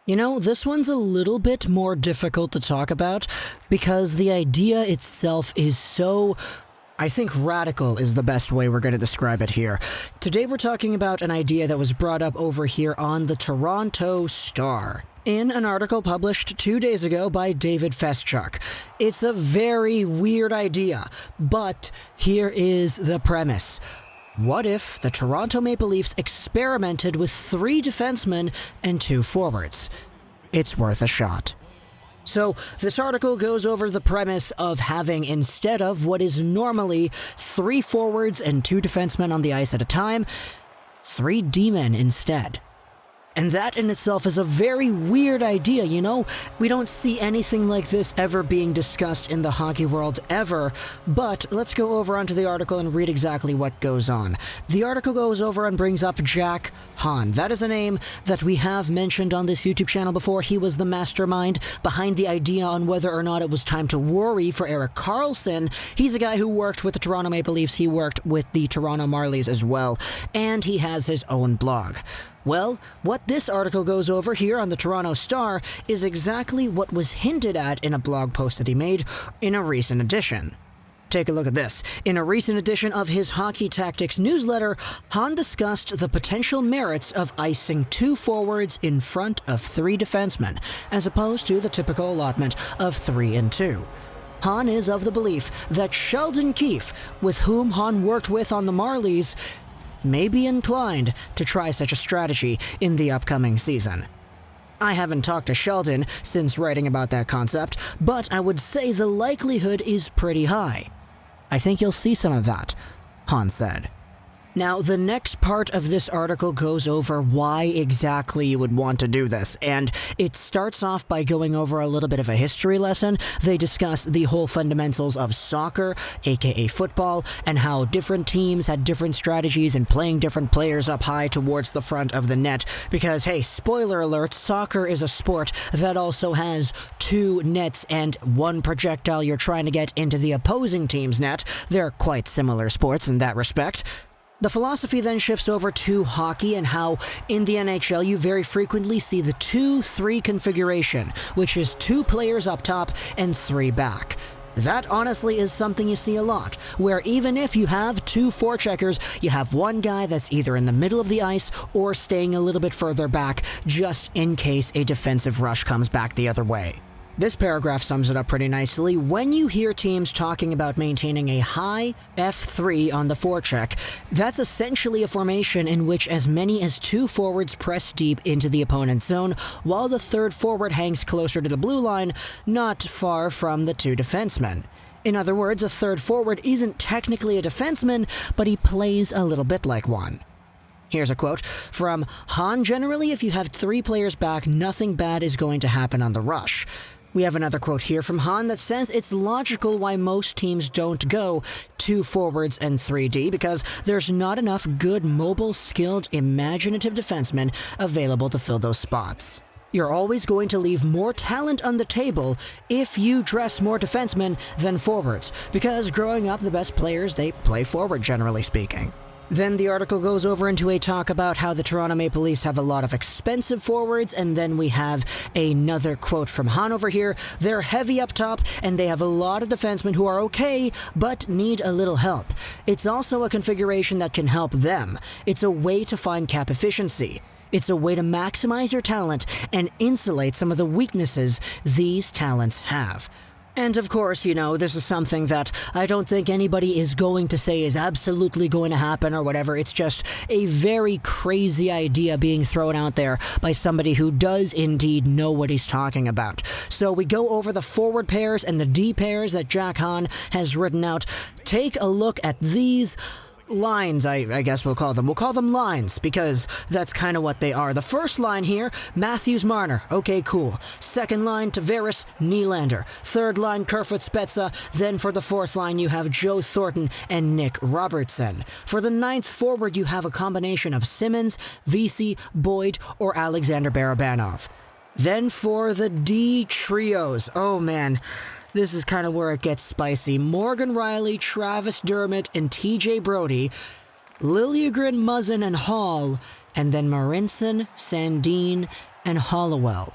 You know, this one's a little bit more difficult to talk about because the idea itself is so, I think radical is the best way we're going to describe it here. Today we're talking about an idea that was brought up over here on the Toronto Star in an article published 2 days ago by David Feschuk. It's a very weird idea, but here is the premise. What if the Toronto Maple Leafs experimented with 3 defensemen and 2 forwards? It's worth a shot. So, this article goes over the premise of having, instead of what is normally 3 forwards and 2 defensemen on the ice at a time, 3 D-men instead. And that in itself is a very weird idea, you know? We don't see anything like this ever being discussed in the hockey world ever, but let's go over onto the article and read exactly what goes on. The article goes over and brings up Jack Hahn. That is a name that we have mentioned on this YouTube channel before. He was the mastermind behind the idea on whether or not it was time to worry for Erik Karlsson. He's a guy who worked with the Toronto Maple Leafs. He worked with the Toronto Marlies as well, and he has his own blog. Well, what this article goes over here on the Toronto Star is exactly what was hinted at in a blog post that he made in a recent edition. Take a look at this. In a recent edition of his Hockey Tactics newsletter, Hahn discussed the potential merits of icing 2 forwards in front of 3 defensemen, as opposed to the typical allotment of 3 and 2. Hahn is of the belief that Sheldon Keefe, with whom Hahn worked with on the Marlies, may be inclined to try such a strategy in the upcoming season. I haven't talked to Sheldon since writing about that concept, but I would say the likelihood is pretty high. I think you'll see some of that, Hahn said. Now, the next part of this article goes over why exactly you would want to do this, and it starts off by going over a little bit of a history lesson. They discuss the whole fundamentals of soccer, aka football, and how different teams had different strategies in playing different players up high towards the front of the net, because, hey, spoiler alert, soccer is a sport that also has 2 nets and 1 projectile you're trying to get into the opposing team's net. They're quite similar sports in that respect. The philosophy then shifts over to hockey and how in the NHL you very frequently see the 2-3 configuration, which is 2 players up top and 3 back. That honestly is something you see a lot, where even if you have 2 forecheckers, you have 1 guy that's either in the middle of the ice or staying a little bit further back just in case a defensive rush comes back the other way. This paragraph sums it up pretty nicely. When you hear teams talking about maintaining a high F3 on the forecheck, that's essentially a formation in which as many as 2 forwards press deep into the opponent's zone, while the 3rd forward hangs closer to the blue line, not far from the 2 defensemen. In other words, a 3rd forward isn't technically a defenseman, but he plays a little bit like one. Here's a quote from Hahn. Generally, if you have 3 players back, nothing bad is going to happen on the rush. We have another quote here from Hahn that says it's logical why most teams don't go 2 forwards and 3D because there's not enough good, mobile, skilled, imaginative defensemen available to fill those spots. You're always going to leave more talent on the table if you dress more defensemen than forwards, because growing up, the best players, they play forward, generally speaking. Then the article goes over into a talk about how the Toronto Maple Leafs have a lot of expensive forwards, and then we have another quote from Hahn over here. They're heavy up top, and they have a lot of defensemen who are okay, but need a little help. It's also a configuration that can help them. It's a way to find cap efficiency. It's a way to maximize your talent and insulate some of the weaknesses these talents have. And of course, you know, this is something that I don't think anybody is going to say is absolutely going to happen or whatever. It's just a very crazy idea being thrown out there by somebody who does indeed know what he's talking about. So we go over the forward pairs and the D pairs that Jack Hahn has written out. Take a look at these lines, I guess we'll call them. We'll call them lines because that's kind of what they are. The first line here, Matthews-Marner. Okay, cool. Second line, Tavares-Nylander. Third line, Kerfoot-Spezza. Then for the 4th line, you have Joe Thornton and Nick Robertson. For the 9th forward, you have a combination of Simmonds, Vesey, Boyd, or Alexander Barabanov. Then for the D trios, oh man, this is kind of where it gets spicy. Morgan Rielly, Travis Dermott, and T.J. Brodie, Liljegren, Muzzin, and Holl, and then Marincin, Sandin, and Hollowell.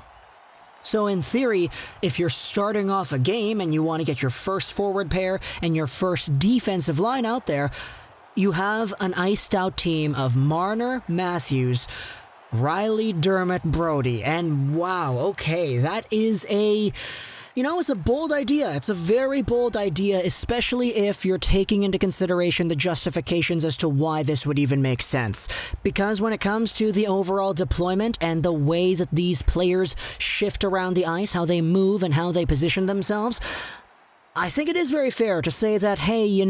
So in theory, if you're starting off a game and you want to get your first forward pair and your first defensive line out there, you have an iced out team of Marner, Matthews, Rielly, Dermott, Brodie, and wow, okay, that is it's a bold idea. It's a very bold idea, especially if you're taking into consideration the justifications as to why this would even make sense. Because when it comes to the overall deployment and the way that these players shift around the ice, how they move and how they position themselves, I think it is very fair to say that, hey,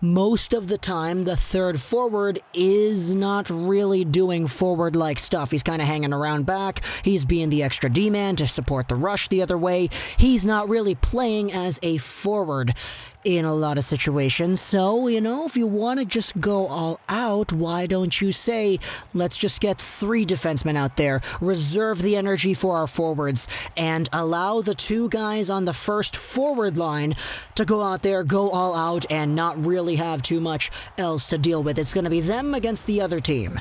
most of the time the third forward is not really doing forward-like stuff. He's kind of hanging around back. He's being the extra D-man to support the rush the other way. He's not really playing as a forward in a lot of situations. So, if you want to just go all out, why don't you say, let's just get 3 defensemen out there, reserve the energy for our forwards, and allow the 2 guys on the first forward line to go out there, go all out, and not really have too much else to deal with. It's going to be them against the other team.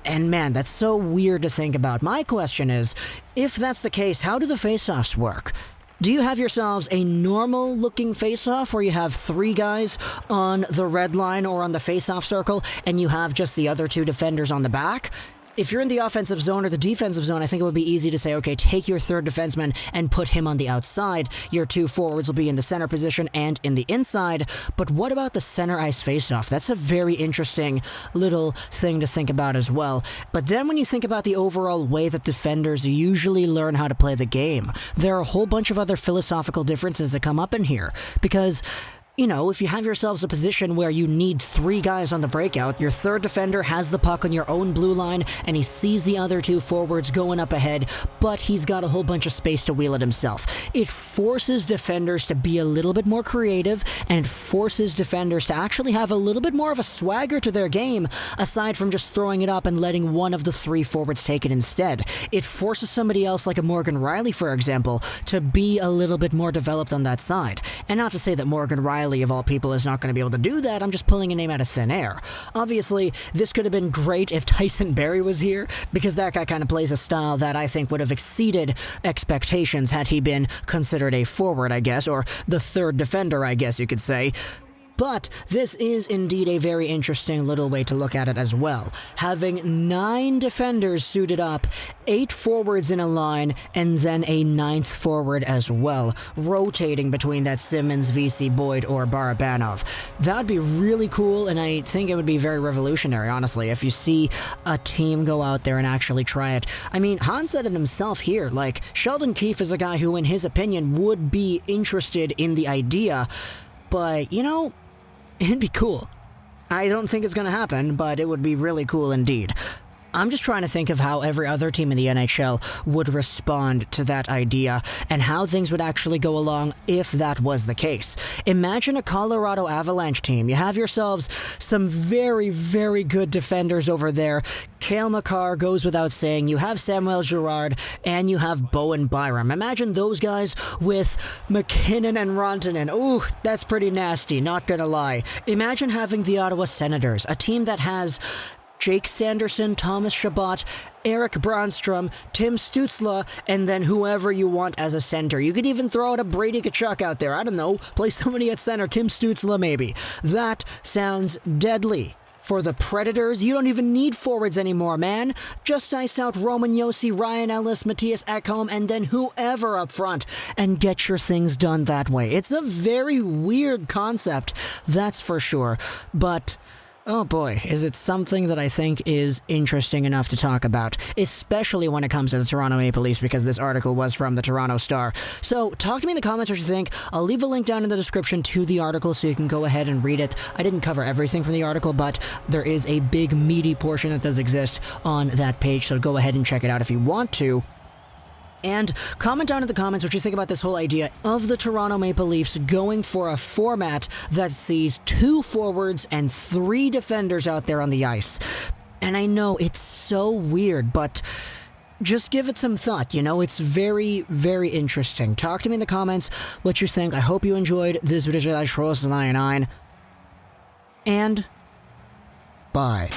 And man, that's so weird to think about. My question is, if that's the case, how do the face-offs work? Do you have yourselves a normal-looking face-off where you have 3 guys on the red line or on the face-off circle and you have just the other 2 defenders on the back? If you're in the offensive zone or the defensive zone, I think it would be easy to say, okay, take your third defenseman and put him on the outside. Your 2 forwards will be in the center position and in the inside. But what about the center ice faceoff? That's a very interesting little thing to think about as well. But then when you think about the overall way that defenders usually learn how to play the game, there are a whole bunch of other philosophical differences that come up in here. Because if you have yourselves a position where you need 3 guys on the breakout, your third defender has the puck on your own blue line, and he sees the other 2 forwards going up ahead, but he's got a whole bunch of space to wheel it himself. It forces defenders to be a little bit more creative, and forces defenders to actually have a little bit more of a swagger to their game, aside from just throwing it up and letting one of the 3 forwards take it instead. It forces somebody else like a Morgan Rielly, for example, to be a little bit more developed on that side. And not to say that Morgan Rielly, of all people, is not going to be able to do that. I'm just pulling a name out of thin air. Obviously, this could have been great if Tyson Barrie was here, because that guy kind of plays a style that I think would have exceeded expectations had he been considered a forward, I guess, or the third defender, I guess you could say. But this is indeed a very interesting little way to look at it as well. Having 9 defenders suited up, 8 forwards in a line, and then a 9th forward as well, rotating between that Simmonds, Vesey, Boyd, or Barabanov. That would be really cool, and I think it would be very revolutionary, honestly, if you see a team go out there and actually try it. I mean, Hans said it himself here, Sheldon Keefe is a guy who, in his opinion, would be interested in the idea, but, it'd be cool. I don't think it's going to happen, but it would be really cool indeed. I'm just trying to think of how every other team in the NHL would respond to that idea and how things would actually go along if that was the case. Imagine a Colorado Avalanche team. You have yourselves some very, very good defenders over there. Cale Makar goes without saying. You have Samuel Girard and you have Bowen Byram. Imagine those guys with McKinnon and Rantanen. Ooh, that's pretty nasty, not gonna lie. Imagine having the Ottawa Senators, a team that has Jake Sanderson, Thomas Chabot, Eric Bronstrom, Tim Stützle, and then whoever you want as a center. You could even throw out a Brady Tkachuk out there. I don't know. Play somebody at center. Tim Stützle, maybe. That sounds deadly. For the Predators, you don't even need forwards anymore, man. Just ice out Roman Josi, Ryan Ellis, Matthias Ekholm, and then whoever up front, and get your things done that way. It's a very weird concept, that's for sure. But oh boy, is it something that I think is interesting enough to talk about, especially when it comes to the Toronto Maple Leafs, because this article was from the Toronto Star. So talk to me in the comments what you think. I'll leave a link down in the description to the article so you can go ahead and read it. I didn't cover everything from the article, but there is a big meaty portion that does exist on that page, so go ahead and check it out if you want to. And comment down in the comments what you think about this whole idea of the Toronto Maple Leafs going for a format that sees 2 forwards and 3 defenders out there on the ice. And I know it's so weird, but just give it some thought, it's very, very interesting. Talk to me in the comments what you think. I hope you enjoyed this video. And bye.